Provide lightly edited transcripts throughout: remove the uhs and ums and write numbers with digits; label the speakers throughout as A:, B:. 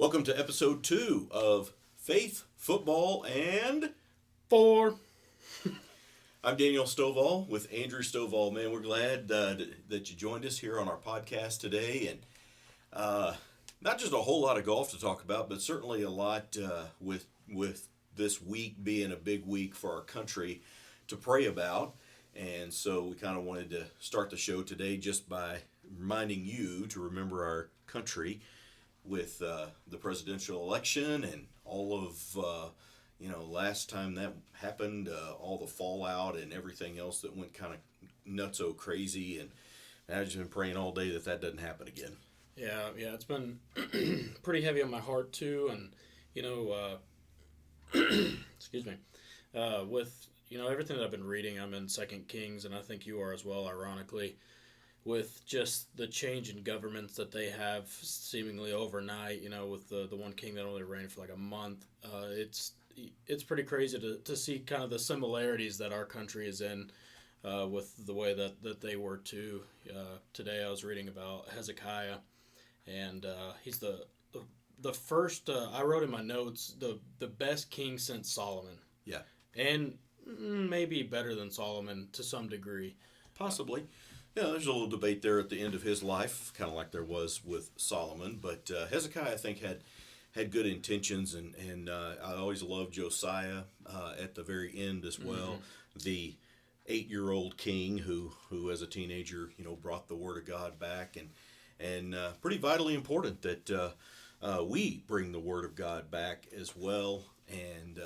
A: Welcome to episode 2 of Faith, Football, and
B: 4.
A: I'm Daniel Stovall with Andrew Stovall. Man, we're glad that you joined us here on our podcast today. And not just a whole lot of golf to talk about, but certainly a lot with this week being a big week for our country to pray about. And so we kind of wanted to start the show today just by reminding you to remember our country with the presidential election and all of, last time that happened, all the fallout and everything else that went kind of nutso crazy. And I've just been praying all day that doesn't happen again.
B: Yeah, it's been pretty heavy on my heart too. And, excuse me, with, everything that I've been reading, I'm in 2 Kings, and I think you are as well, ironically, with just the change in governments that they have seemingly overnight, with the one king that only reigned for like a month. It's pretty crazy to see kind of the similarities that our country is in with the way that they were too. Today I was reading about Hezekiah, and he's the first, I wrote in my notes, the best king since Solomon.
A: Yeah.
B: And maybe better than Solomon to some degree.
A: Possibly. Yeah, there's a little debate there at the end of his life, kind of like there was with Solomon. But Hezekiah, I think, had good intentions, and I always loved Josiah at the very end as well. Mm-hmm. The 8-year-old king who as a teenager, brought the word of God back, and pretty vitally important that we bring the word of God back as well. And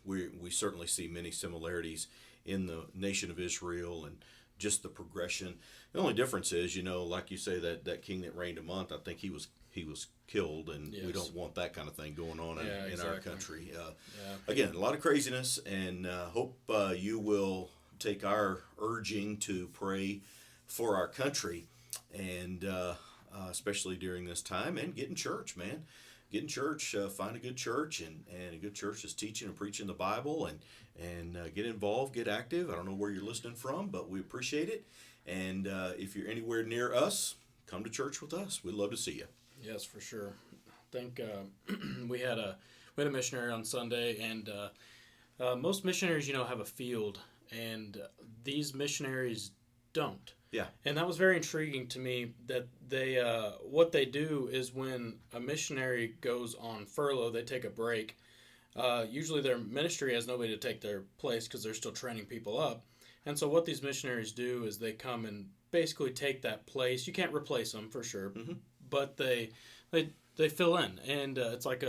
A: we certainly see many similarities in the nation of Israel and just the progression. The only difference is, like you say, that king that reigned a month, I think he was killed, and yes. We don't want that kind of thing going on in our country. Again, a lot of craziness, and hope you will take our urging to pray for our country, and especially during this time, and get in church, man. Get in church, find a good church, and a good church is teaching and preaching the Bible, and get involved, get active. I don't know where you're listening from, but we appreciate it. And if you're anywhere near us, come to church with us. We'd love to see you.
B: Yes, for sure. I think we had a missionary on Sunday, and most missionaries, have a field, and these missionaries don't.
A: Yeah.
B: And that was very intriguing to me that they what they do is when a missionary goes on furlough, they take a break. Usually their ministry has nobody to take their place because they're still training people up. And so what these missionaries do is they come and basically take that place. You can't replace them for sure, mm-hmm. but they fill in. And it's like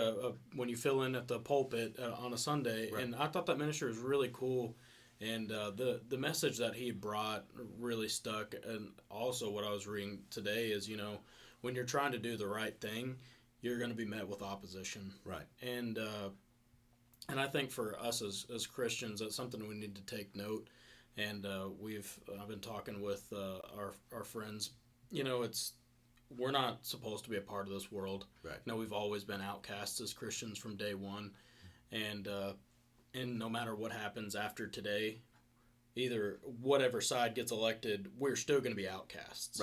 B: when you fill in at the pulpit on a Sunday. Right. And I thought that ministry was really cool. And the message that he brought really stuck. And also what I was reading today is, when you're trying to do the right thing, you're going to be met with opposition.
A: Right.
B: And I think for us as Christians, that's something we need to take note. And I've been talking with our friends. We're not supposed to be a part of this world.
A: Right.
B: We've always been outcasts as Christians from day one. And no matter what happens after today, either whatever side gets elected, we're still going to be outcasts.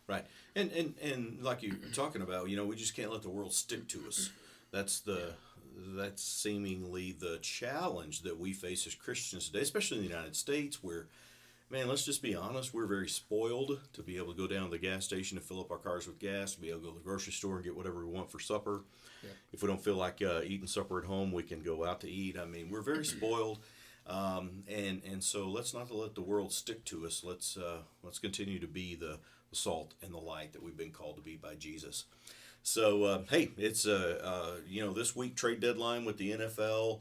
A: Right. And like you're talking about, we just can't let the world stick to us. That's seemingly the challenge that we face as Christians today, especially in the United States, where, man, let's just be honest, we're very spoiled to be able to go down to the gas station and fill up our cars with gas, to be able to go to the grocery store and get whatever we want for supper. Yeah. If we don't feel like eating supper at home, we can go out to eat. I mean, we're very spoiled, and so let's not let the world stick to us. Let's continue to be the salt and the light that we've been called to be by Jesus. So hey, it's this week trade deadline with the NFL.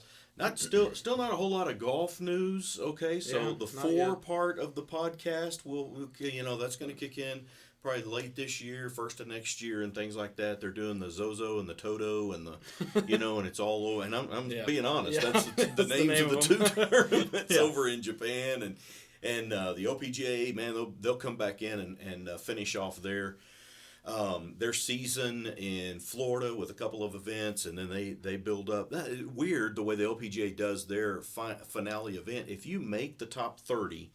A: Still not a whole lot of golf news. Okay, so the 4 part of the podcast will that's going to kick in probably late this year, first of next year, and things like that. They're doing the Zozo and the Toto and the and it's all over. And I'm being honest, that's the names of the 2 tournaments over in Japan, and the OPGA, man, they'll come back in and finish off their season in Florida with a couple of events, and then they build up. Weird the way the LPGA does their finale event. If you make the top 30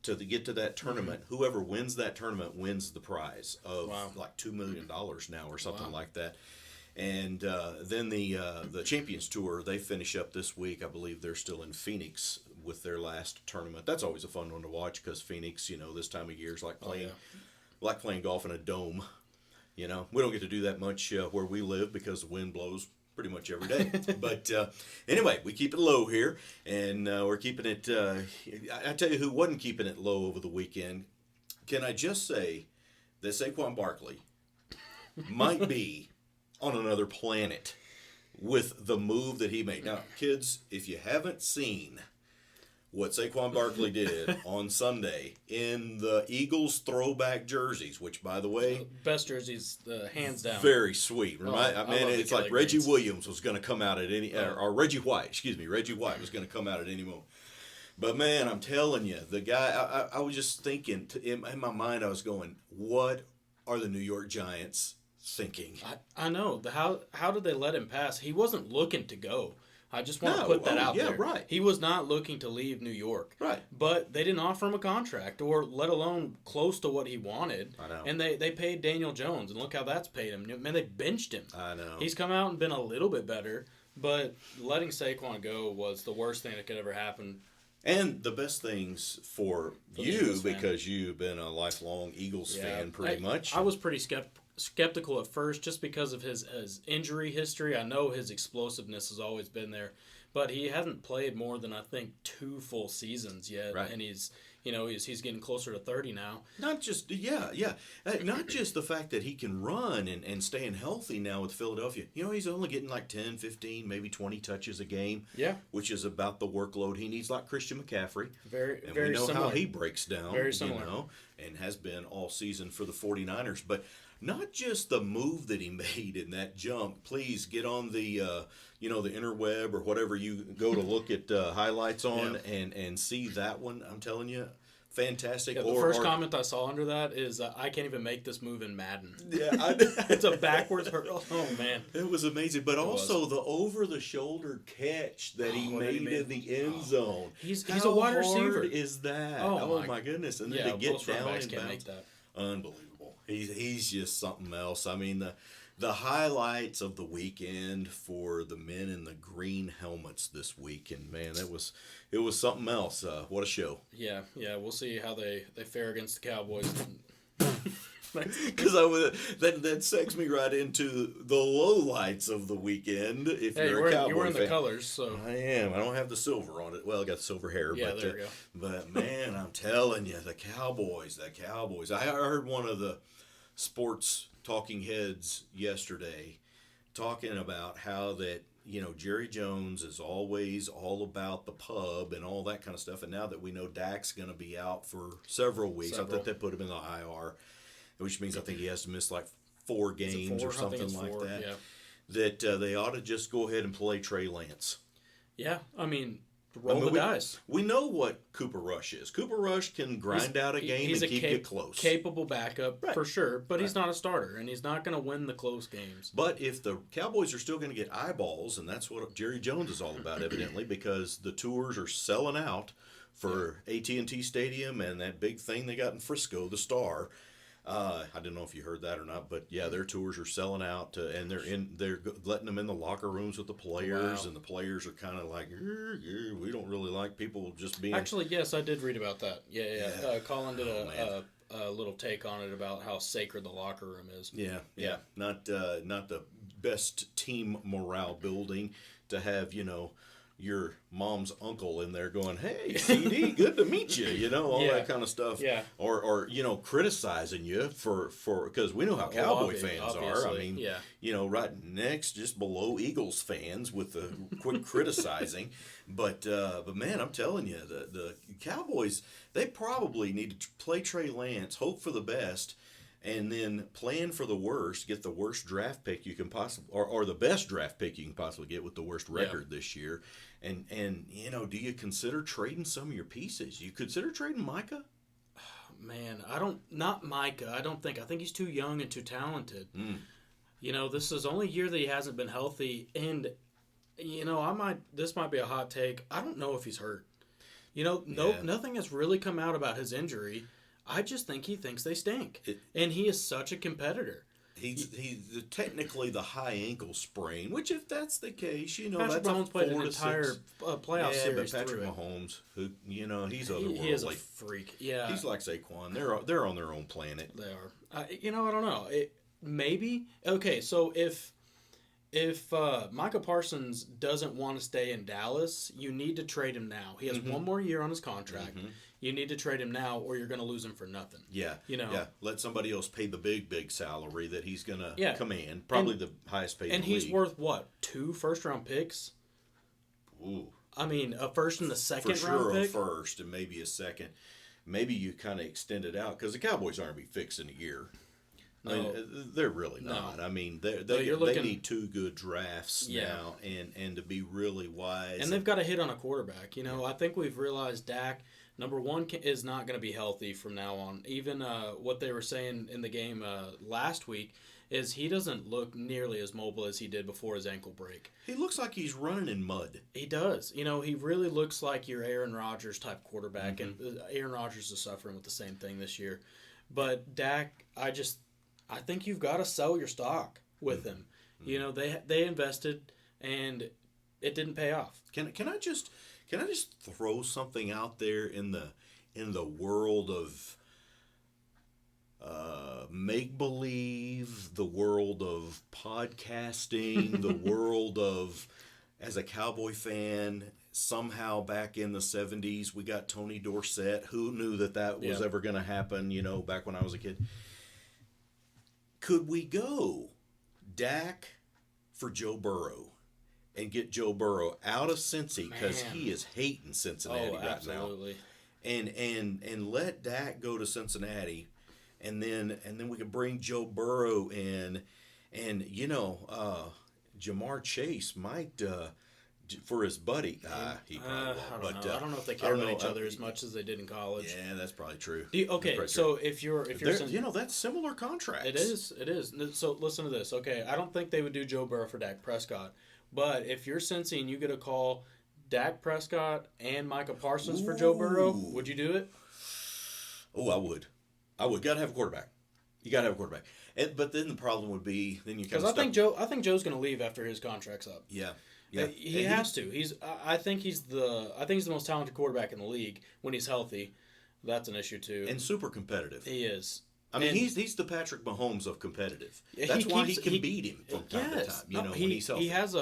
A: to get to that tournament, mm-hmm. whoever wins that tournament wins the prize of like $2 million now or something like that. And then the Champions Tour, they finish up this week. I believe they're still in Phoenix with their last tournament. That's always a fun one to watch because Phoenix, this time of year is like playing golf in a dome. We don't get to do that much where we live because the wind blows pretty much every day. But anyway, we keep it low here, and we're keeping it. I tell you who wasn't keeping it low over the weekend. Can I just say that Saquon Barkley might be on another planet with the move that he made. Now, kids, if you haven't seen what Saquon Barkley did on Sunday in the Eagles throwback jerseys, which, by the way,
B: best jerseys, hands down,
A: very sweet. It's like Reggie
B: greens.
A: Williams was going to come out at any, or Reggie White was going to come out at any moment. But man, I'm telling you, the guy. I was just thinking in my mind, I was going, what are the New York Giants thinking?
B: I know. How did they let him pass? He wasn't looking to go. I just want to put that out there.
A: Right.
B: He was not looking to leave New York.
A: Right.
B: But they didn't offer him a contract, or let alone close to what he wanted.
A: I know.
B: And they paid Daniel Jones, and look how that's paid him. Man, they benched him.
A: I know.
B: He's come out and been a little bit better, but letting Saquon go was the worst thing that could ever happen.
A: And the best things for you,
B: Eagles fan.
A: because you've been a lifelong Eagles fan pretty much.
B: I was pretty skeptical at first just because of his injury history. I know his explosiveness has always been there, but he hasn't played more than, I think, 2 full seasons yet.
A: Right.
B: And he's getting closer to 30 now.
A: Not just not just the fact that he can run and staying healthy now with Philadelphia. He's only getting like 10, 15, maybe 20 touches a game.
B: Yeah.
A: Which is about the workload he needs, like Christian McCaffrey.
B: Very
A: We know
B: similar.
A: how he breaks down.
B: Very similar.
A: And has been all season for the 49ers. But not just the move that he made in that jump. Please get on the the interweb or whatever you go to look at highlights on and see that one. I'm telling you, fantastic.
B: Yeah, the first comment I saw under that is, I can't even make this move in Madden.
A: Yeah,
B: It's a backwards hurl. Oh, man.
A: it was amazing. But also the over-the-shoulder catch that he made in the end zone.
B: He's a wide receiver.
A: How hard is that?
B: Oh,
A: my goodness. And then to get
B: most running
A: down
B: backs
A: and
B: can't
A: bounce.
B: make that.
A: Unbelievable. He's just something else. I mean, the highlights of the weekend for the men in the green helmets this week, and man, it was something else. What a show!
B: Yeah, we'll see how they fare against the Cowboys.
A: Because that segs me right into the lowlights of the weekend. If you're a Cowboy
B: you're wearing
A: fan.
B: The colors, so
A: I am. I don't have the silver on it. Well, I got silver hair.
B: Yeah,
A: but,
B: there we go.
A: But man, I'm telling you, the Cowboys. I heard one of the sports talking heads yesterday talking about how that Jerry Jones is always all about the pub and all that kind of stuff, and now that we know Dak's going to be out for several weeks, I think they put him in the IR, which means I think he has to miss like 4 games or something like that.
B: Yeah.
A: That they ought to just go ahead and play Trey Lance.
B: Yeah, I mean, roll the dice.
A: We know what Cooper Rush is. Cooper Rush can grind out a game and keep it close.
B: Capable backup, for sure, but he's not a starter, and he's not going to win the close games.
A: But if the Cowboys are still going to get eyeballs, and that's what Jerry Jones is all about, evidently, because the tours are selling out for AT&T Stadium and that big thing they got in Frisco, the Star. I don't know if you heard that or not, but yeah, their tours are selling out, and they're letting them in the locker rooms with the players, and the players are kind of like, we don't really like people just being.
B: Actually, yes, I did read about that. Yeah. Colin did a little take on it about how sacred the locker room is.
A: Yeah. Not the best team morale building to have your mom's uncle in there going, "Hey, CD, good to meet you," all that kind of stuff.
B: Yeah.
A: Or criticizing you for because we know how Cowboy fans are. I mean, right next, just below Eagles fans with the quick criticizing. But man, I'm telling you, the Cowboys, they probably need to play Trey Lance, hope for the best, and then plan for the worst, get the worst draft pick you can possibly, or the best draft pick you can possibly get with the worst record this year. And do you consider trading some of your pieces? You consider trading Micah?
B: Man, not Micah. I think he's too young and too talented. This is only a year that he hasn't been healthy, and this might be a hot take. I don't know if he's hurt. Nothing has really come out about his injury. I just think he thinks they stink. And he is such a competitor.
A: he's technically the high ankle sprain, which if that's the case,
B: Patrick
A: that's a
B: Mahomes played an
A: 4 to
B: entire
A: 6.
B: playoff
A: Yeah,
B: series
A: but Patrick
B: through it.
A: Mahomes, who he's otherworldly.
B: He is a freak. Yeah,
A: He's like Saquon. They're on their own planet.
B: they are. I don't know. Maybe okay. So if Micah Parsons doesn't want to stay in Dallas, you need to trade him now. He has one more year on his contract. You need to trade him now, or you're going to lose him for nothing.
A: Yeah, yeah. Let somebody else pay the big salary that he's going to command. Probably the highest paid.
B: And
A: in the
B: he's
A: league.
B: worth what? 2 first-round picks.
A: Ooh.
B: I mean, a first and the second
A: For
B: round
A: sure,
B: pick.
A: a first and maybe a second. Maybe you kind of extend it out because the Cowboys aren't going to be fixed in a year.
B: No.
A: I mean, they're really not.
B: No.
A: I mean,
B: you're
A: they
B: looking-
A: need 2 good drafts now, and to be really wise.
B: And they've got to hit on a quarterback. I think we've realized Dak, number one, is not going to be healthy from now on. Even what they were saying in the game last week is he doesn't look nearly as mobile as he did before his ankle break.
A: He looks like he's running in mud.
B: He does. He really looks like your Aaron Rodgers type quarterback, and Aaron Rodgers is suffering with the same thing this year. But Dak, I think you've got to sell your stock with him. They invested, and it didn't pay off.
A: Can I just throw something out there in the world of make believe, the world of podcasting, the world of, as a Cowboy fan, somehow back in the 70s we got Tony Dorsett. Who knew that was ever going to happen? Back when I was a kid. Could we go Dak for Joe Burrow and get Joe Burrow out of Cincy because he is hating Cincinnati right
B: absolutely.
A: now, and let Dak go to Cincinnati, and then we could bring Joe Burrow in, and Jamar Chase might. For his buddy, he probably won't.
B: I don't know if they care about each other as much as they did in college.
A: Yeah, that's probably true.
B: So if you're
A: that's similar contracts.
B: It is. So listen to this. Okay, I don't think they would do Joe Burrow for Dak Prescott, but if you're Cincy and you get a call, Dak Prescott and Micah Parsons for Joe Burrow, would you do it?
A: Oh, I would. Gotta have a quarterback. You gotta have a quarterback. But then the problem would be then you kind of.
B: Because I think Joe's going to leave after his contract's up.
A: Yeah. Yeah,
B: he has to. I think he's the most talented quarterback in the league when he's healthy. That's an issue too.
A: And super competitive.
B: He is.
A: I mean, he's the Patrick Mahomes of competitive. That's why he can beat him from time to time. When he's healthy.
B: He has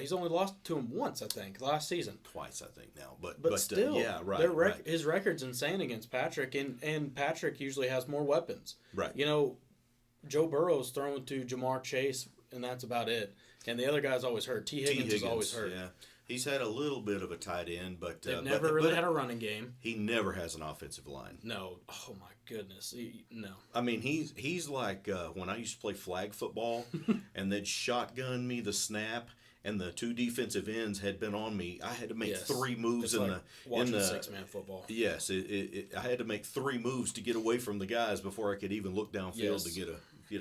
B: he's only lost to him once, I think, last season.
A: Twice, I think now. But
B: still,
A: yeah, right.
B: His record's insane against Patrick, and Patrick usually has more weapons.
A: Right.
B: Joe Burrow's throwing to Jamar Chase, and that's about it. And the other guy's always hurt. T. Higgins is always hurt.
A: Yeah, he's had a little bit of a tight end, but
B: they've never really had a running game.
A: He never has an offensive line.
B: No. Oh my goodness. No.
A: I mean, he's like when I used to play flag football, and they'd shotgun me the snap, and the 2 defensive ends had been on me. I had to make 3 moves
B: in the 6-man football.
A: Yes, I had to make 3 moves to get away from the guys before I could even look downfield to get a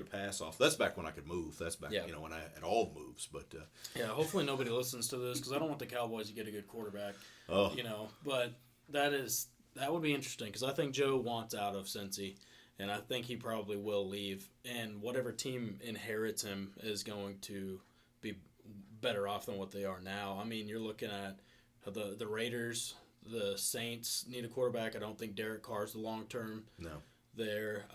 A: pass off. That's back when I could move. That's back when I had all moves. But
B: hopefully nobody listens to this because I don't want the Cowboys to get a good quarterback.
A: Oh,
B: but that would be interesting because I think Joe wants out of Cincy, and I think he probably will leave. And whatever team inherits him is going to be better off than what they are now. I mean, you're looking at the Raiders, the Saints need a quarterback. I don't think Derek Carr's the long term.
A: No.
B: There.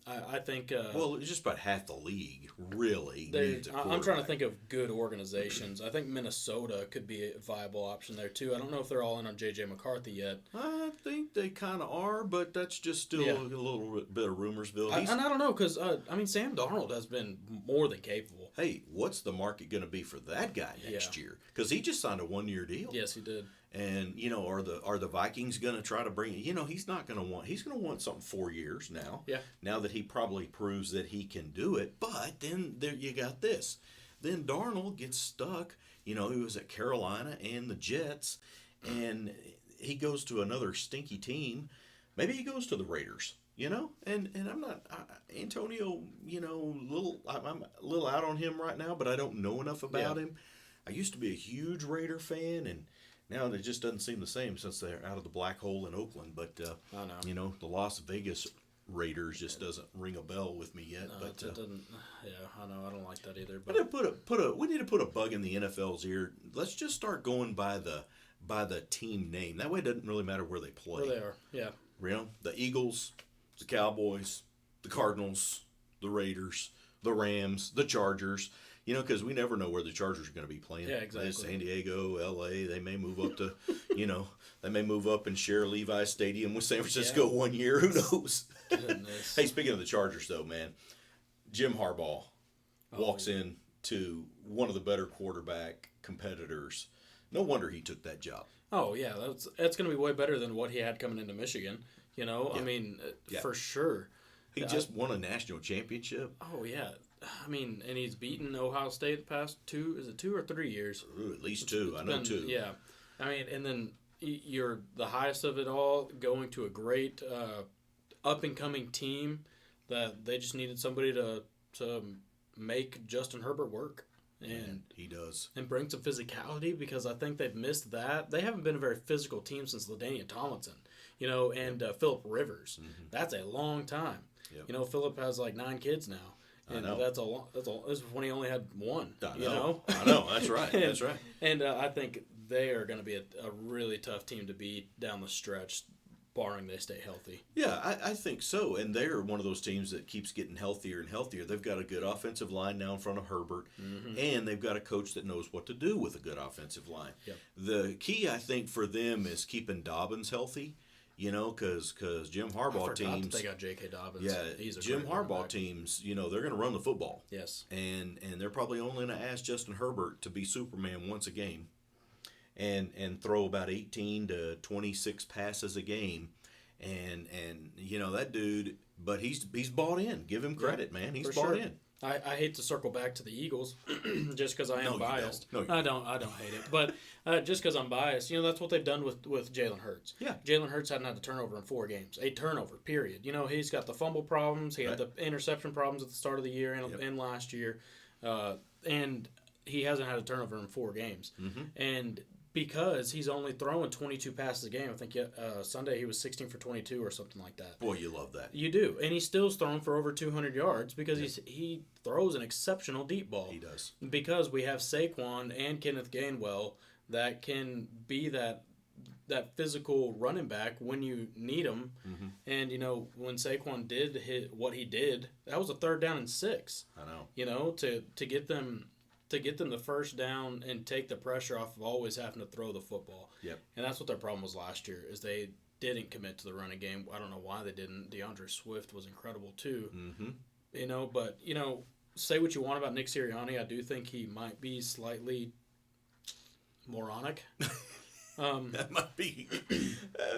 B: I think.
A: Well, it's just about half the league really needs a quarterback.
B: I'm trying to think of good organizations. I think Minnesota could be a viable option there too. I don't know if they're all in on J.J. McCarthy yet.
A: I think they kind of are, but that's just still a little bit of rumorsville.
B: And I don't know because Sam Darnold has been more than capable.
A: Hey, what's the market going to be for that guy next year? Because he just signed a 1-year deal.
B: Yes, he did.
A: And are the Vikings going to try to bring? He's not going to want. He's going to want something 4 years now.
B: Yeah.
A: Now that he probably proves that he can do it, but then there you got this. Then Darnold gets stuck. He was at Carolina and the Jets, and he goes to another stinky team. Maybe he goes to the Raiders. And I'm not Antonio. I'm a little out on him right now, but I don't know enough about him. I used to be a huge Raider fan, and now it just doesn't seem the same since they're out of the black hole in Oakland. But
B: I know.
A: The Las Vegas Raiders just doesn't ring a bell with me yet.
B: No,
A: But
B: it doesn't. Yeah, I know. I don't like that either.
A: we
B: But
A: need to we need to put a bug in the NFL's ear. Let's just start going by the team name. That way, it doesn't really matter where they play.
B: there they are. Yeah.
A: You know, the Eagles, the Cowboys, the Cardinals, the Raiders, the Rams, the Chargers. You know, because we never know where the Chargers are going to be playing.
B: Yeah, exactly.
A: San Diego, L.A. They may move up to, they may move up and share Levi's Stadium with San Francisco one year. Who knows?
B: Goodness.
A: Hey, speaking of the Chargers, though, man, Jim Harbaugh walks in to one of the better quarterback competitors. No wonder he took that job.
B: Oh yeah, that's going to be way better than what he had coming into Michigan. You know, I mean, for sure.
A: He just won a national championship.
B: Oh yeah, I mean, and he's beaten Ohio State the past 2 or 3 years.
A: Ooh, at least two. I know two.
B: Yeah, I mean, and then you're the highest of it all, going to a great up and coming team that they just needed somebody to make Justin Herbert work. And
A: he does.
B: And bring some physicality, because I think they've missed that. They haven't been a very physical team since LaDainian Tomlinson, and Phillip Rivers. Mm-hmm. That's a long time. Yep. Phillip has like 9 kids now. And that's a long. This is when he only had one.
A: I know. That's right. That's right.
B: And I think they are going to be a really tough team to beat down the stretch, barring they stay healthy.
A: Yeah, I think so. And they're one of those teams that keeps getting healthier and healthier. They've got a good offensive line now in front of Herbert, and they've got a coach that knows what to do with a good offensive line.
B: Yep.
A: The key, I think, for them is keeping Dobbins healthy. Because Jim Harbaugh teams,
B: they got J.K. Dobbins.
A: Yeah,
B: he's a
A: Jim Harbaugh teams, they're going to run the football.
B: Yes,
A: and they're probably only going to ask Justin Herbert to be Superman once a game, and throw about 18 to 26 passes a game, and that dude, but he's bought in. Give him credit, man. He's bought in.
B: I hate to circle back to the Eagles just because I am biased.
A: No,
B: I don't hate it, but just because I'm biased, that's what they've done with Jalen Hurts.
A: Yeah,
B: Jalen Hurts hadn't had a turnover in 4 games, a turnover period. He's got the fumble problems, he had the interception problems at the start of the year and last year, and he hasn't had a turnover in 4 games, and because he's only throwing 22 passes a game. I think Sunday he was 16 for 22 or something like that.
A: Boy, you love that.
B: You do. And he's still throwing for over 200 yards because he throws an exceptional deep ball.
A: He does.
B: Because we have Saquon and Kenneth Gainwell that can be that physical running back when you need him. Mm-hmm. And, when Saquon did hit what he did, that was a 3rd down and 6.
A: I know.
B: To get them the first down and take the pressure off of always having to throw the football.
A: Yep.
B: And that's what their problem was last year, is they didn't commit to the running game. I don't know why they didn't. DeAndre Swift was incredible too. Mm-hmm. But say what you want about Nick Sirianni, I do think he might be slightly moronic.
A: That might be,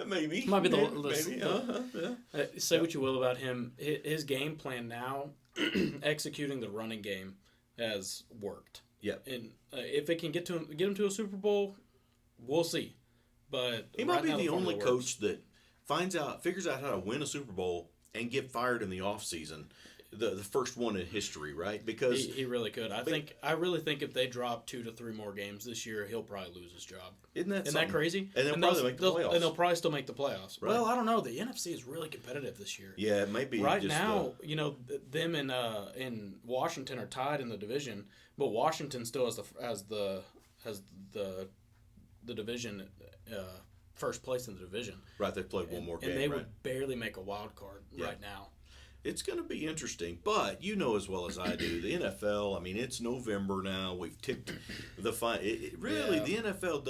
A: maybe.
B: Might be
A: maybe.
B: Say what you will about him. His game plan now, executing the running game, has worked.
A: Yeah,
B: and if it can get him to a Super Bowl, we'll see. But
A: he might be the only coach that figures out how to win a Super Bowl and get fired in the off season. The first one in history, right? Because
B: he really could. I really think if they drop 2 to 3 more games this year, he'll probably lose his job.
A: Isn't that
B: crazy?
A: And they'll probably make the playoffs.
B: And they'll probably still make the playoffs.
A: Right.
B: Well, I don't know. The NFC is really competitive this year.
A: Yeah, it might be.
B: Right now, them in Washington are tied in the division, but Washington still has the division first place in the division.
A: Right, they've played one more game.
B: And they would barely make a wild card right now.
A: It's going to be interesting, but as well as I do, the NFL. I mean, it's November now. We've tipped the fine. The NFL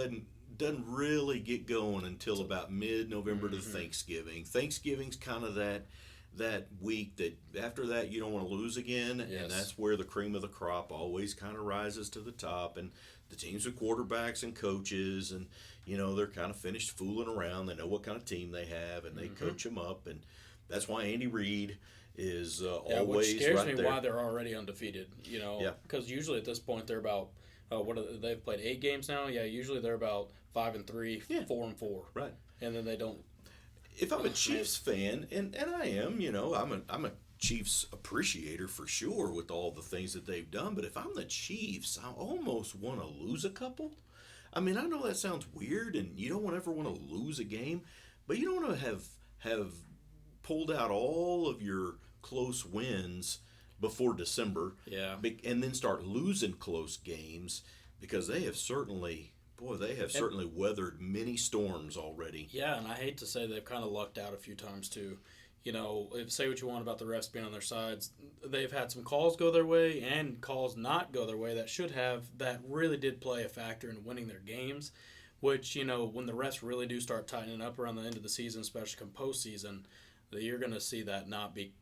A: doesn't really get going until about mid-November to Thanksgiving. Thanksgiving's kind of that week that after that you don't want to lose again, and that's where the cream of the crop always kind of rises to the top. And the teams with quarterbacks and coaches, and they're kind of finished fooling around. They know what kind of team they have, and they coach them up, and that's why Andy Reid is always
B: which scares
A: right
B: me
A: there.
B: Why they're already undefeated, because usually at this point they're about they've played 8 games now. Yeah, usually they're about 5-3, 4-4,
A: right,
B: and then they don't.
A: If I'm a Chiefs fan, and I am, I'm a Chiefs appreciator for sure with all the things that they've done. But if I'm the Chiefs, I almost want to lose a couple. I mean, I know that sounds weird, and you don't ever want to lose a game, but you don't want to have pulled out all of your close wins before December,
B: Yeah.
A: and then start losing close games, because they have certainly weathered many storms already.
B: Yeah, and I hate to say they've kind of lucked out a few times too. Say what you want about the refs being on their sides. They've had some calls go their way and calls not go their way that really did play a factor in winning their games. Which, when the refs really do start tightening up around the end of the season, especially come postseason, you're going to see that not be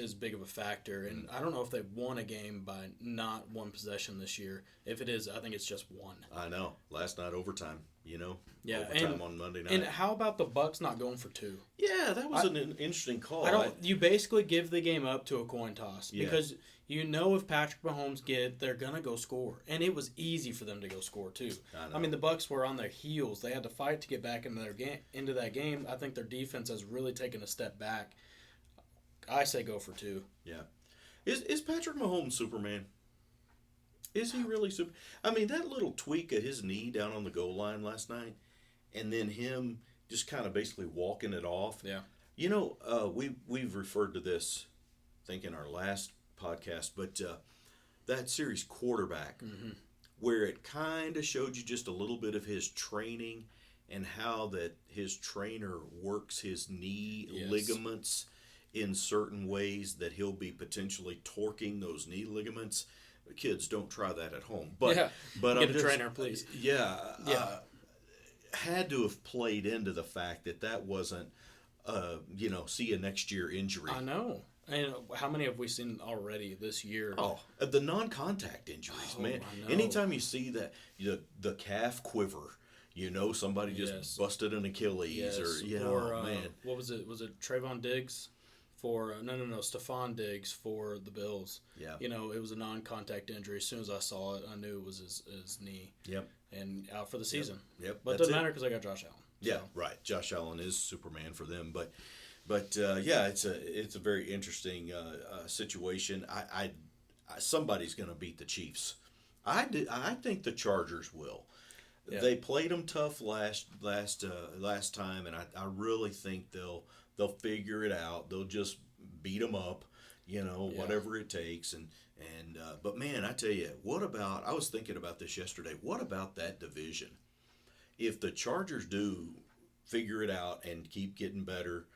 B: as big of a factor. And I don't know if they've won a game by not one possession this year. If it is, I think it's just one.
A: I know. Last night overtime,
B: Yeah,
A: overtime on Monday night.
B: And how about the Bucks not going for two?
A: Yeah, that was an interesting call.
B: You basically give the game up to a coin toss because if Patrick Mahomes they're gonna go score, and it was easy for them to go score too. I mean, the Bucks were on their heels; they had to fight to get back into that game. I think their defense has really taken a step back. I say go for two.
A: Yeah, is Patrick Mahomes Superman? Is he really super? I mean, that little tweak of his knee down on the goal line last night, and then him just kind of basically walking it off.
B: Yeah.
A: We've referred to this, I think, in our last podcast, but that series Quarterback, where it kind of showed you just a little bit of his training and how that his trainer works his knee ligaments in certain ways that he'll be potentially torquing those knee ligaments. Kids, don't try that at home. But
B: get a trainer, please.
A: Yeah. Had to have played into the fact that wasn't, see you next year injury.
B: I know. And how many have we seen already this year?
A: Oh, the non-contact injuries, man. Anytime you see that, the calf quiver, somebody just busted an Achilles or man.
B: What was it? Was it Trayvon Diggs? Stephon Diggs for the Bills.
A: Yeah.
B: It was a non-contact injury. As soon as I saw it, I knew it was his knee.
A: Yep.
B: And out for the season.
A: Yep.
B: But it doesn't matter because I got Josh Allen.
A: Yeah, right. Josh Allen is Superman for them, but it's a very interesting situation. I somebody's going to beat the Chiefs. I think the Chargers will. Yeah. They played them tough last time, and I really think they'll figure it out. They'll just beat them up, whatever it takes. But man, I tell you, I was thinking about this yesterday. What about that division? If the Chargers do figure it out and keep getting better,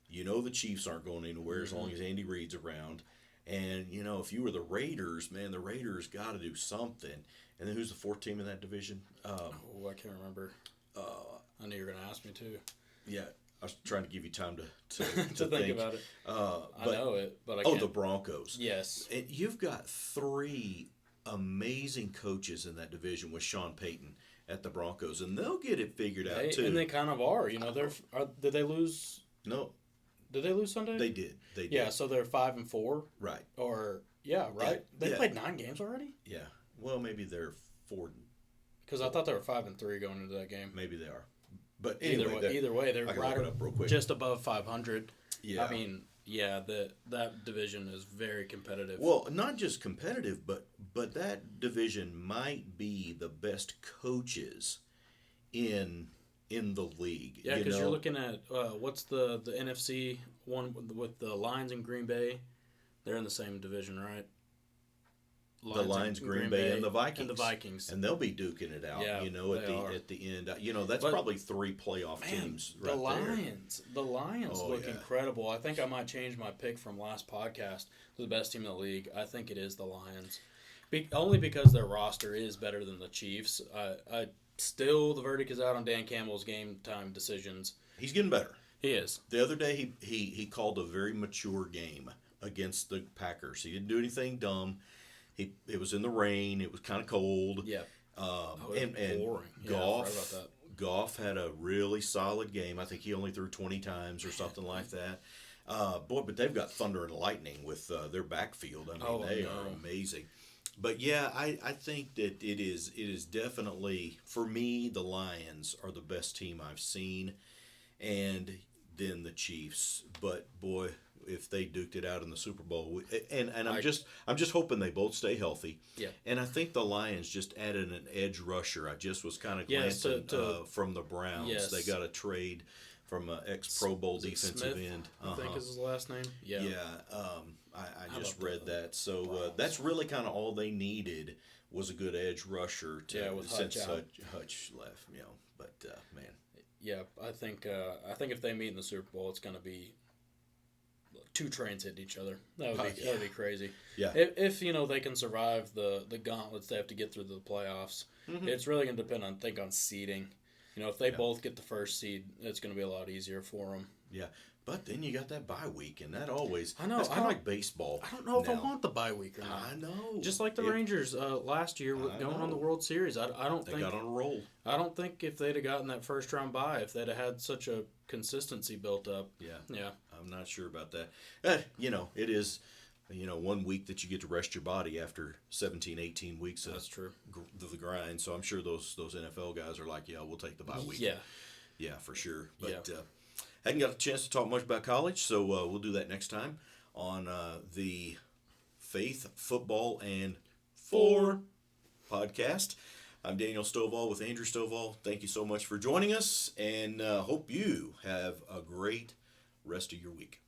A: the Chiefs aren't going anywhere as long as Andy Reid's around. And, if you were the Raiders, man, the Raiders got to do something. And then who's the fourth team in that division?
B: I can't remember. I knew you were going to ask me too.
A: Yeah. I was trying to give you time to
B: think about it. I know it, but I can't.
A: The Broncos.
B: Yes.
A: And you've got three amazing coaches in that division with Sean Payton at the Broncos, and they'll get it figured out too.
B: And they kind of are. Did they lose?
A: No.
B: Did they lose Sunday?
A: They did.
B: Yeah, so they're 5-4.
A: Right.
B: Right? Yeah, they played 9 games already?
A: Yeah. Well, maybe they're 4.
B: Because I thought they were 5-3 going into that game.
A: Maybe they are. But
B: either way, they're right just above 500.
A: Yeah.
B: I mean, that division is very competitive.
A: Well, not just competitive, but that division might be the best coaches in the league.
B: Yeah, because you're looking at what's the NFC one with the Lions and Green Bay. They're in the same division, right?
A: The Lions, Green Bay, and the
B: Vikings.
A: And they'll be duking it out, at the end. That's probably 3 playoff teams right there.
B: The Lions look incredible. I think I might change my pick from last podcast to the best team in the league. I think it is the Lions. Only because their roster is better than the Chiefs. Still, the verdict is out on Dan Campbell's game time decisions.
A: He's getting better.
B: He is.
A: The other day, he called a very mature game against the Packers. He didn't do anything dumb. It was in the rain. It was kind of cold.
B: Yeah.
A: And
B: boring.
A: Goff had a really solid game. I think he only threw 20 times or something like that. But they've got thunder and lightning with their backfield. I mean, they are amazing. But yeah, I think that it is definitely, for me, the Lions are the best team I've seen, and then the Chiefs. But boy, if they duked it out in the Super Bowl, and I'm just hoping they both stay healthy.
B: Yeah.
A: And I think the Lions just added an edge rusher. I just was kind of glancing from the Browns.
B: Yes.
A: They got a trade from ex-Pro Bowl defensive
B: Smith,
A: end.
B: I think is his last name. Yeah.
A: Yeah, I just
B: about
A: read
B: the
A: that. So
B: Browns?
A: that's really kind of all they needed was a good edge rusher to
B: Yeah, with
A: since
B: Hutch out.
A: Hutch left. But man,
B: Yeah, I think if they meet in the Super Bowl, it's going to be two trains hitting each other. That would be crazy.
A: Yeah.
B: If they can survive the gauntlets they have to get through the playoffs, it's really going to depend on seeding. If they both get the first seed, it's going to be a lot easier for them.
A: Yeah. But then you got that bye week, and that always
B: I know.
A: That's kind of like baseball.
B: I don't know if I
A: now.
B: want the bye week or not.
A: I know.
B: Just like the Rangers last year going on the World Series, I don't
A: They
B: think
A: got on a roll.
B: I don't think if they'd have gotten that first round bye, if they'd have had such a consistency built up.
A: Yeah. I'm not sure about that. It is, 1 week that you get to rest your body after 17, 18 weeks of
B: That's true.
A: The grind. So I'm sure those NFL guys are like, yeah, we'll take the bye week. Yeah, for sure. But hadn't got a chance to talk much about college, so we'll do that next time on the Faith, Football, and Four podcast. I'm Daniel Stovall with Andrew Stovall. Thank you so much for joining us, and hope you have a great rest of your week.